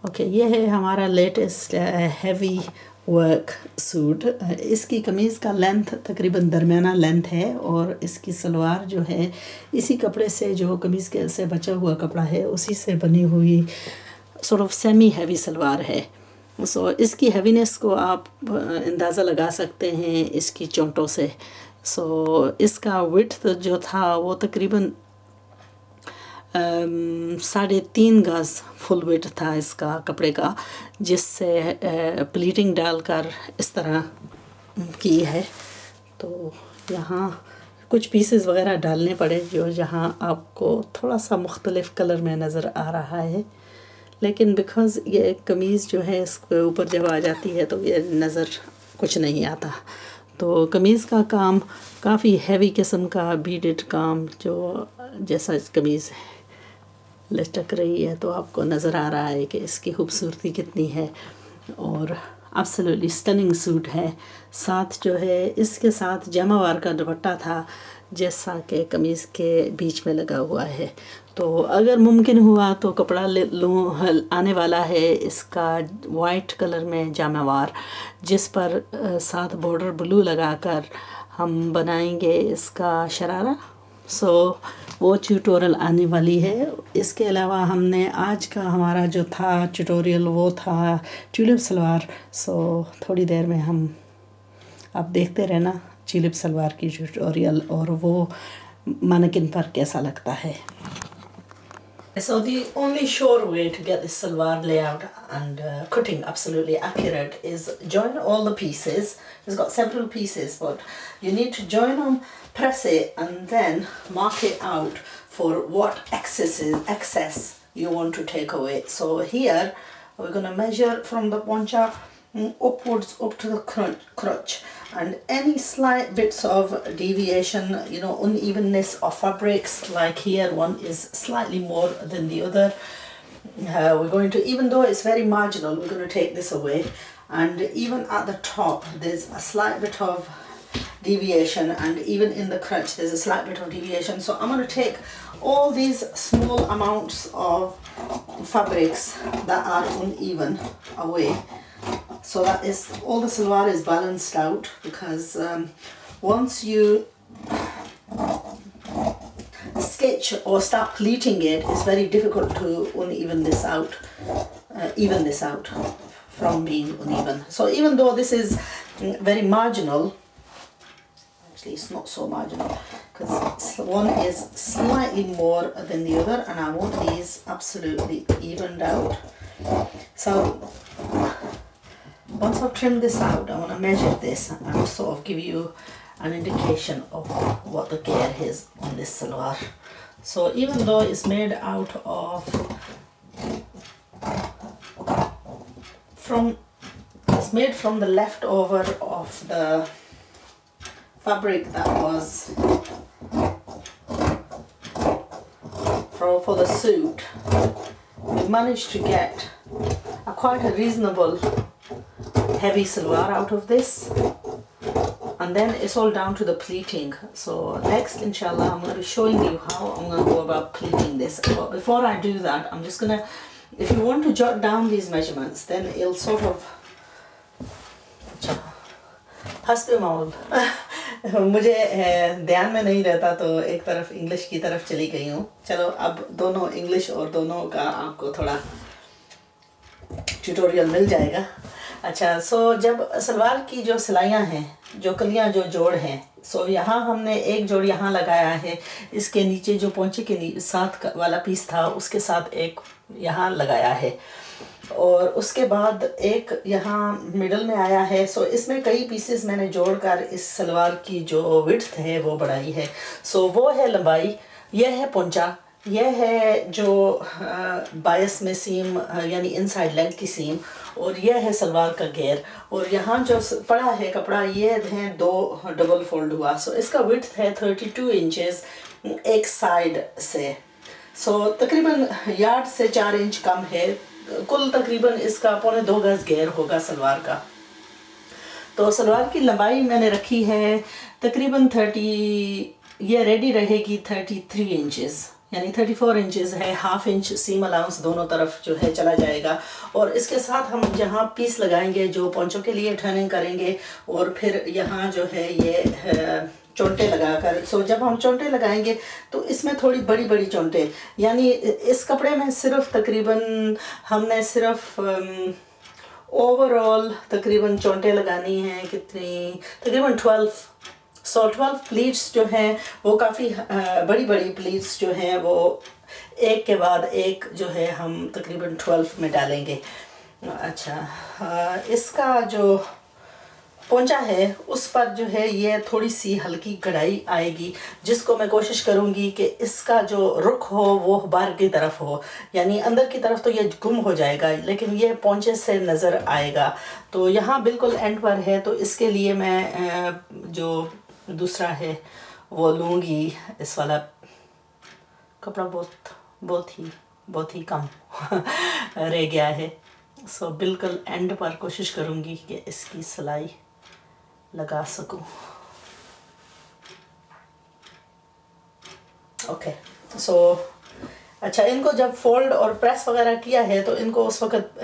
Okay, ये है हमारा लेटेस्ट हैवी वर्क सूट। इसकी कमीज़ का लेंथ तकरीबन दरमियाना लेंथ है और इसकी सलवार जो है इसी कपड़े से, जो कमीज़ के से बचा हुआ कपड़ा है उसी से बनी हुई sort of semi heavy salwar है। सो इसकी हैवीनेस को आप अंदाज़ा लगा सकते हैं इसकी चोंटों से। सो इसका विड्थ जो था वो तकरीबन 3.5 गज फुल विड्थ था इसका कपड़े का, जिससे प्लीटिंग डालकर इस तरह की है। तो यहाँ कुछ पीसेस वगैरह डालने पड़े जो जहाँ आपको थोड़ा सा मुख्तलिफ कलर में नज़र आ रहा है, लेकिन बिकॉज़ ये कमीज़ जो है इसके ऊपर जब आ जाती है तो ये नज़र कुछ नहीं आता। तो कमीज़ का काम काफ़ी हैवी किस्म का बीडेड काम, जो जैसा कमीज़ लटक रही है तो आपको नज़र आ रहा है कि इसकी खूबसूरती कितनी है। और एब्सोल्युटली स्टनिंग सूट है। साथ जो है इसके साथ जमावार का दुपट्टा था जैसा कि कमीज़ के बीच में लगा हुआ है। तो अगर मुमकिन हुआ तो कपड़ा ले लूँ, आने वाला है इसका वाइट कलर में जमावार, जिस पर साथ बॉर्डर ब्लू लगाकर हम बनाएंगे इसका शरारा। सो वो ट्यूटोरियल आने वाली है। इसके अलावा हमने आज का हमारा जो था ट्यूटोरियल वो था ट्यूलिप सलवार। सो थोड़ी देर में हम आप देखते रहना ट्यूलिप सलवार की ट्यूटोरियल और वो मैनेकिन पर कैसा लगता है। So the only sure way to get this salwar layout and cutting absolutely accurate is join all the pieces. It's got several pieces, but you need to join them, press it, and then mark it out for what excess you want to take away. So here we're going to measure from the poncha upwards up to the crotch, and any slight bits of deviation, you know, unevenness of fabrics, like here one is slightly more than the other, we're going to, even though it's very marginal, we're going to take this away. And even at the top there's a slight bit of deviation, and even in the crotch there's a slight bit of deviation. So I'm going to take all these small amounts of fabrics that are uneven away, so that is all the salwar is balanced out, because once you sketch or start pleating it, it's very difficult to even this out from being uneven. So even though this is very marginal, actually it's not so marginal, because one is slightly more than the other, and I want these absolutely evened out. So once I've trimmed this out, I want to measure this and sort of give you an indication of what the gear is on this salwar. So even though it's made out of it's made from the leftover of the fabric that was for the suit, we've managed to get quite a reasonable heavy salwar out of this, and then it's all down to the pleating. So next inshallah I'm going to be showing you how I'm going to go about pleating this. But before I do that, I'm just going to, if you want to jot down these measurements, then it'll sort of मुझे ध्यान में नहीं रहता तो एक तरफ English की तरफ चली गई हूँ। चलो अब दोनों इंग्लिश और दोनों का आपको थोड़ा ट्यूटोरियल मिल जाएगा। अच्छा, सो जब सलवार की जो सिलाइयाँ हैं, जो कलियाँ जो जोड़ हैं, सो यहाँ हमने एक जोड़ यहाँ लगाया है, इसके नीचे जो पोंचे के साथ वाला पीस था उसके साथ एक यहाँ लगाया है, और उसके बाद एक यहाँ मिडल में आया है। सो इसमें कई पीसेस मैंने जोड़कर इस सलवार की जो विड्थ है वो बढ़ाई है। सो वो है लंबाई, यह है पोंचा, यह है जो बायस में सीम यानी इनसाइड लेग की सीम, और यह है सलवार का घेर, और यहाँ जो पड़ा है कपड़ा ये है 2 डबल फोल्ड हुआ। सो इसका विड्थ है 32 इंचेस एक साइड से। सो तकरीबन यार्ड से 4 इंच कम है। कुल तकरीबन इसका 1.25 गज घेर होगा सलवार का। तो सलवार की लंबाई मैंने रखी है तकरीबन 30, ये रेडी रहेगी 33 इंचेस, यानी 34 इंचेस है, हाफ इंच सीम अलाउंस दोनों तरफ जो है चला जाएगा। और इसके साथ हम जहाँ पीस लगाएंगे जो पोंचों के लिए टर्निंग करेंगे, और फिर यहाँ जो है ये चोंटे लगाकर, सो जब हम चोंटे लगाएंगे तो इसमें थोड़ी बड़ी बड़ी चोंटे, यानी इस कपड़े में सिर्फ तकरीबन हमने सिर्फ ओवरऑल तकरीबन चोंटे लगानी हैं कितनी, तकरीबन 12। सो 12 प्लीट्स जो हैं वो काफ़ी बड़ी बड़ी प्लीट्स जो हैं वो एक के बाद एक जो है हम तकरीबन 12 में डालेंगे। अच्छा, इसका जो पोंचा है उस पर जो है ये थोड़ी सी हल्की कढ़ाई आएगी, जिसको मैं कोशिश करूँगी कि इसका जो रुख हो वो बाहर की तरफ हो, यानी अंदर की तरफ तो ये गुम हो जाएगा लेकिन ये पोंचे से नज़र आएगा। तो यहाँ बिल्कुल एंड पर है, तो इसके लिए मैं जो दूसरा है वो लूँगी। इस वाला कपड़ा बहुत ही कम रह गया है, सो बिल्कुल एंड पर कोशिश करूँगी कि इसकी सिलाई लगा सकूं। ओके, सो अच्छा, इनको जब फोल्ड और प्रेस वगैरह किया है तो इनको उस वक़्त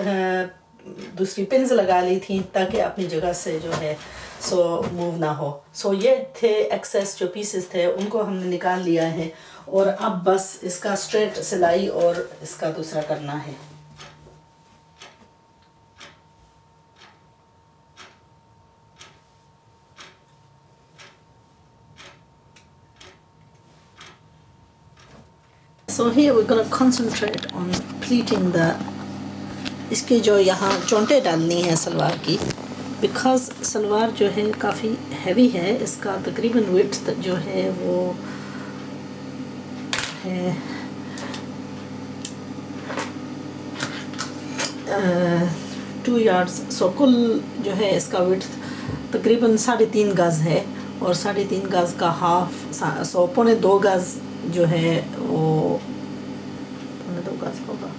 दूसरी पिन्स लगा ली थी ताकि अपनी जगह से जो है सो मूव ना हो। सो ये थे एक्सेस जो पीसेस थे, उनको हमने निकाल लिया है और अब बस इसका स्ट्रेट सिलाई और इसका दूसरा करना है। So here we're going to concentrate on pleating the, इसके जो यहाँ चोंटे डालनी है सलवार की, बिकॉज सलवार जो है काफ़ी हैवी है। इसका तकरीबन विड्थ जो है वो है 2 yards। सो कुल जो है इसका विड्थ तकरीबन 3.5 गज है, और 3.5 गज का हाफ, सो 2.25 गज जो है वो 2.25 गज होगा।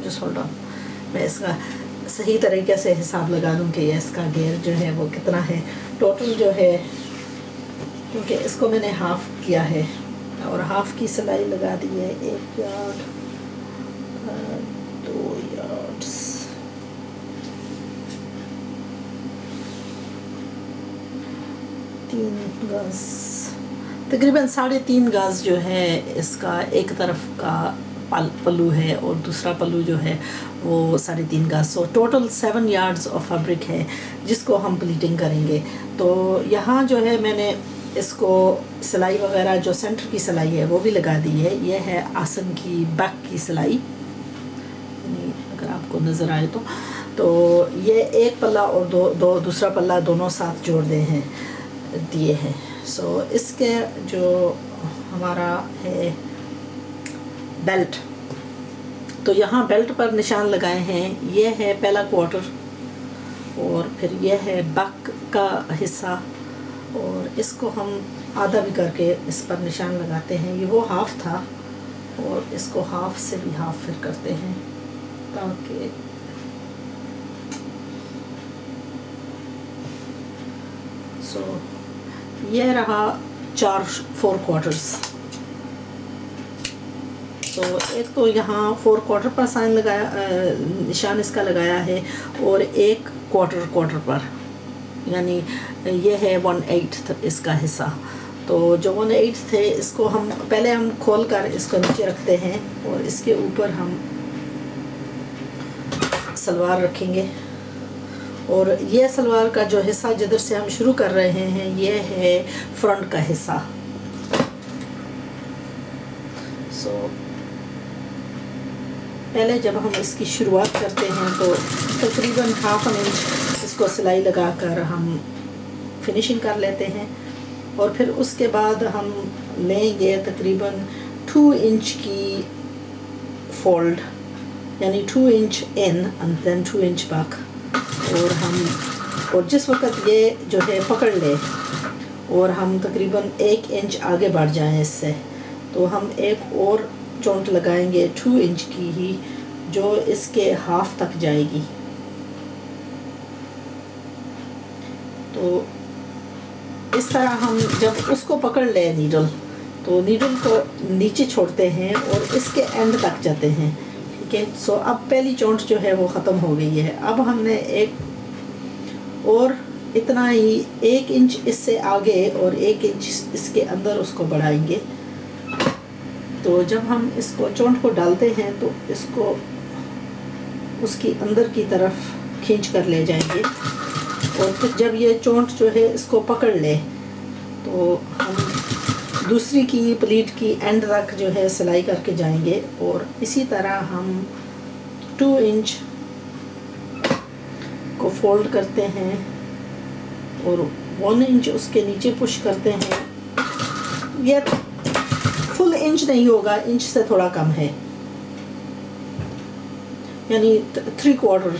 जस्ट होल्ड ऑन, मैं इसका सही तरीके से हिसाब लगा दूँ कि इसका घेर जो है वो कितना है टोटल जो है, क्योंकि इसको मैंने हाफ किया है और हाफ की सिलाई लगा दी है 1 यार्ड 2 यार्ड्स। गज तकरीबन 3.5 गज जो है इसका एक तरफ का पल्लू है और दूसरा पल्लू जो है वो 3.5 गज। So total 7 yards of fabric है जिसको हम प्लीटिंग करेंगे। तो यहाँ जो है मैंने इसको सिलाई वगैरह जो सेंटर की सिलाई है वो भी लगा दी है। ये है आसन की बैक की सिलाई, अगर आपको नज़र आए तो ये एक पल्ला और दूसरा पल्ला दोनों साथ जोड़ दिए हैं। सो इसके जो हमारा है बेल्ट, तो यहाँ बेल्ट पर निशान लगाए हैं। ये है पहला क्वार्टर और फिर ये है बैक का हिस्सा, और इसको हम आधा भी करके इस पर निशान लगाते हैं। ये वो हाफ था और इसको हाफ से भी हाफ फिर करते हैं ताकि ये रहा 4 क्वार्टर्स। तो एक तो यहाँ 4 क्वार्टर पर साइन लगाया, निशान इसका लगाया है, और एक क्वार्टर पर, यानी ये है 1/8 इसका हिस्सा। तो जो 1/8 थे इसको हम पहले खोल कर इसको नीचे रखते हैं और इसके ऊपर हम सलवार रखेंगे। और ये सलवार का जो हिस्सा जिधर से हम शुरू कर रहे हैं ये है फ्रंट का हिस्सा। सो पहले जब हम इसकी शुरुआत करते हैं तो तकरीबन 1/2 इंच इसको सिलाई लगाकर हम फिनिशिंग कर लेते हैं, और फिर उसके बाद हम लेंगे तकरीबन 2 इंच की फोल्ड, यानी 2 inch in and then 2 inch back. और जिस वक्त ये जो है पकड़ ले और हम तकरीबन 1 इंच आगे बढ़ जाएं इससे, तो हम एक और चोंट लगाएंगे 2 इंच की ही, जो इसके हाफ तक जाएगी। तो इस तरह हम जब उसको पकड़ ले नीडल, तो नीडल को नीचे छोड़ते हैं और इसके एंड तक जाते हैं। ठीक है, सो अब पहली चोंट जो है वो ख़त्म हो गई है। अब हमने एक और इतना ही 1 इंच इससे आगे और 1 इंच इसके अंदर उसको बढ़ाएंगे। तो जब हम इसको चोंट को डालते हैं तो इसको उसकी अंदर की तरफ खींच कर ले जाएंगे और फिर जब ये चोंट जो है इसको पकड़ ले तो हम दूसरी की प्लीट की एंड तक जो है सिलाई करके जाएंगे। और इसी तरह हम 2 इंच को फोल्ड करते हैं और 1 इंच उसके नीचे पुश करते हैं। ये फुल इंच नहीं होगा, इंच से थोड़ा कम है, यानी 3/4।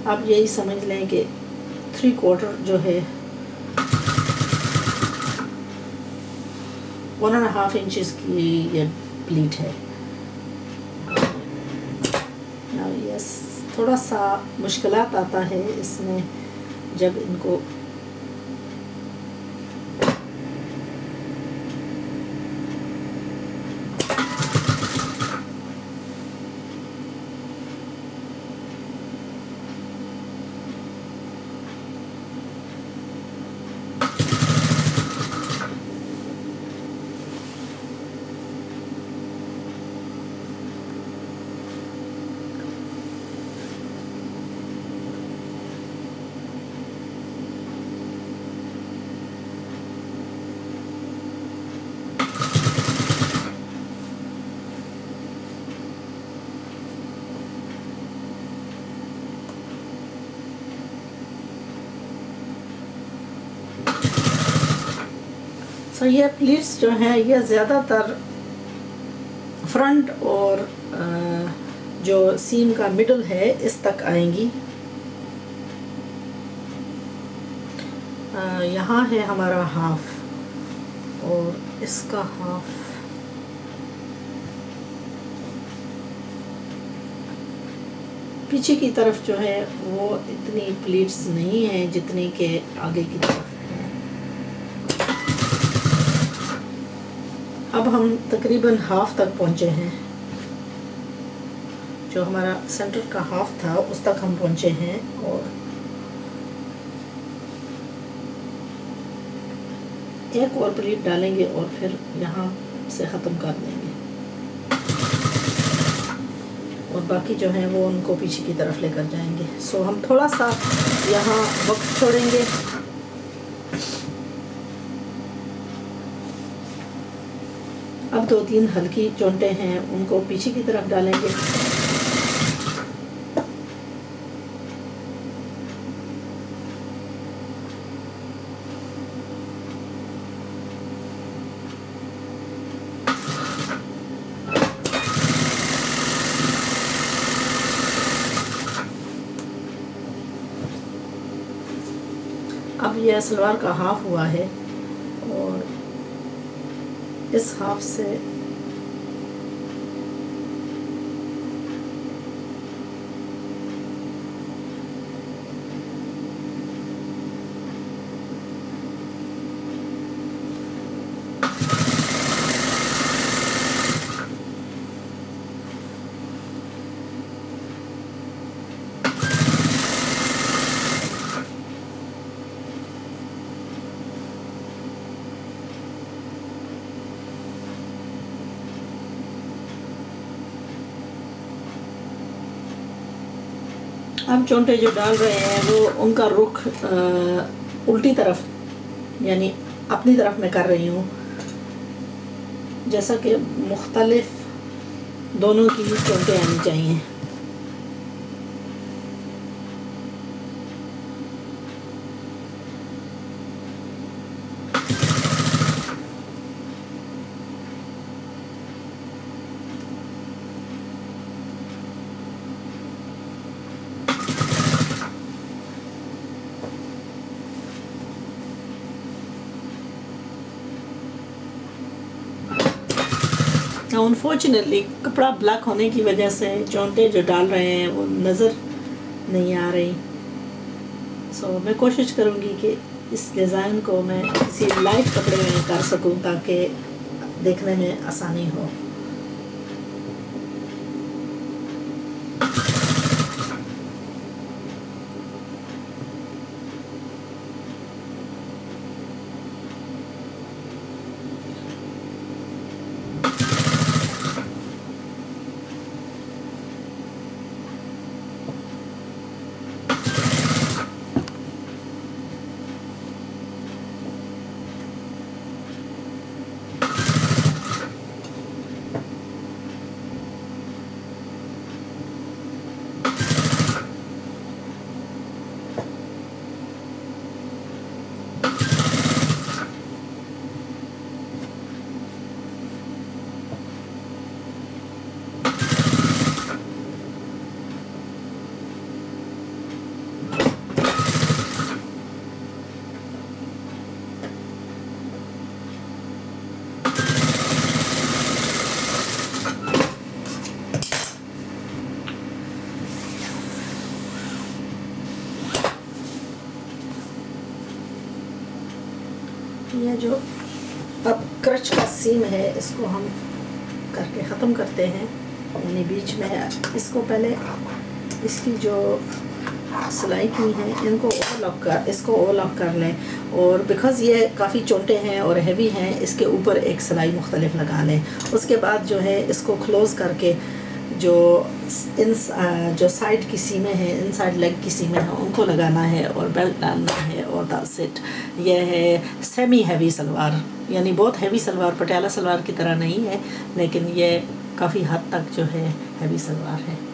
आप यही समझ लें कि 3/4 जो है 1.5 इंचेस की ये प्लीट है। यस, थोड़ा सा मुश्किलात आता है इसमें जब इनको सो ये प्लीट्स जो हैं ये ज़्यादातर फ्रंट और जो सीम का मिडल है इस तक आएंगी। यहाँ है हमारा हाफ और इसका हाफ पीछे की तरफ जो है वो इतनी प्लीट्स नहीं है जितनी के आगे की तरफ। अब हम तकरीबन हाफ तक पहुँचे हैं, जो हमारा सेंटर का हाफ था उस तक हम पहुँचे हैं और एक और प्लीट डालेंगे और फिर यहाँ से ख़त्म कर देंगे और बाकी जो है वो उनको पीछे की तरफ लेकर जाएंगे। सो हम थोड़ा सा यहाँ वक्त छोड़ेंगे। अब 2-3 हल्की चोंटें हैं उनको पीछे की तरफ डालेंगे। अब यह सलवार का हाफ हुआ है और इस हाफ से अब चोंटे जो डाल रहे हैं वो उनका रुख उल्टी तरफ यानी अपनी तरफ मैं कर रही हूँ, जैसा कि मुख्तलिफ दोनों की चोंटे आनी चाहिए। अनफॉर्चुनेटली कपड़ा ब्लैक होने की वजह से चोंटे जो डाल रहे हैं वो नज़र नहीं आ रही। सो मैं कोशिश करूँगी कि इस डिज़ाइन को मैं किसी लाइट कपड़े में कर सकूँ ताकि देखने में आसानी हो। ये जो अब क्रच का सीम है इसको हम करके ख़त्म करते हैं, यानी बीच में इसको पहले इसकी जो सिलाई की है इसको ओवरलॉक कर लें, और बिकॉज़ ये काफ़ी छोटे हैं और हैवी हैं इसके ऊपर एक सिलाई मुख्तलिफ लगा लें। उसके बाद जो है इसको क्लोज़ करके जो साइड की सीमें हैं, इनसाइड लेग की सीमें हैं, उनको लगाना है और बेल्ट डालना है, और दैट्स इट। ये है सेमी हैवी सलवार, यानी बहुत हैवी सलवार, पटियाला सलवार की तरह नहीं है, लेकिन ये काफ़ी हद तक जो है हैवी सलवार है।